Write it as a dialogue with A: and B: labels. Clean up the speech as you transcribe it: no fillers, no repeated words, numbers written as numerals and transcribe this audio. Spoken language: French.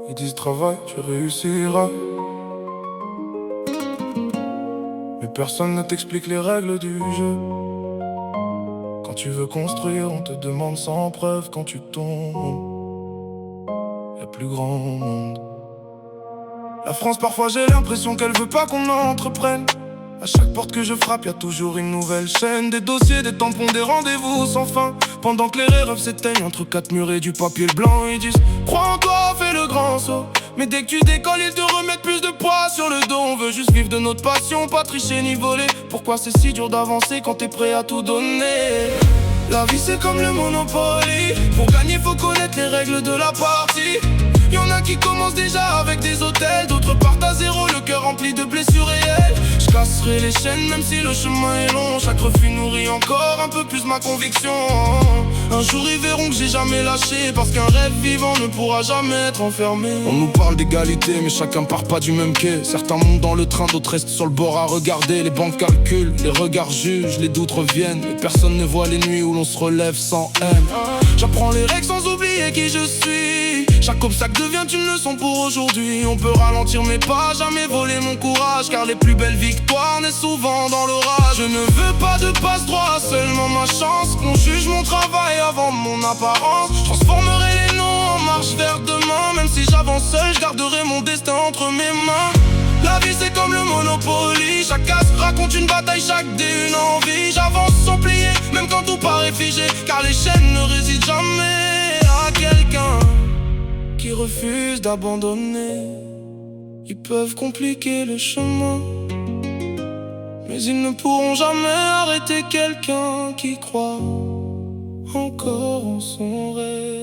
A: Ils disent travail, tu réussiras. Mais personne ne t'explique les règles du jeu. Quand tu veux construire, on te demande sans preuve. Quand tu tombes, y'a plus grand monde. La France, parfois j'ai l'impression qu'elle veut pas qu'on entreprenne. À chaque porte que je frappe, y'a toujours une nouvelle chaîne. Des dossiers, des tampons, des rendez-vous sans fin. Pendant que les rêves s'éteignent entre quatre murs et du papier blanc. Ils disent, crois en toi, fais le grand saut. Mais dès que tu décolles, ils te remettent plus de poids sur le dos. On veut juste vivre de notre passion, pas tricher ni voler. Pourquoi c'est si dur d'avancer quand t'es prêt à tout donner? La vie c'est comme le Monopoly. Pour gagner faut connaître les règles de la partie. Y'en a qui commencent déjà avec des hôtels, d'autres partent à zéro, le cœur rempli de blessures réelles. Je casserai les chaînes même si le chemin est long. Chaque refus nourrit encore un peu plus ma conviction. Un jour ils verront que j'ai jamais lâché, parce qu'un rêve vivant ne pourra jamais être enfermé. On nous parle d'égalité mais chacun part pas du même quai. Certains montent dans le train, d'autres restent sur le bord à regarder. Les banques calculent, les regards jugent, les doutes reviennent. Mais personne ne voit les nuits où l'on se relève sans haine. J'apprends les règles sans oublier qui je suis. Chaque obstacle devient une leçon pour aujourd'hui. On peut ralentir mais pas jamais voler mon courage, car les plus belles victoires naissent souvent dans l'orage. Je ne veux pas de passe-droit, seulement ma chance. Qu'on juge mon travail avant mon apparence. Je transformerai les noms en marche vers demain. Même si j'avance seul, je garderai mon destin entre mes mains. La vie c'est comme le Monopoly. Chaque case raconte une bataille, chaque dé une envie. J'avance sans plier, même quand tout paraît figé, car les chaînes ne résident jamais à quelqu'un qui refuse d'abandonner. Ils peuvent compliquer le chemin, mais ils ne pourront jamais arrêter quelqu'un qui croit encore en son rêve.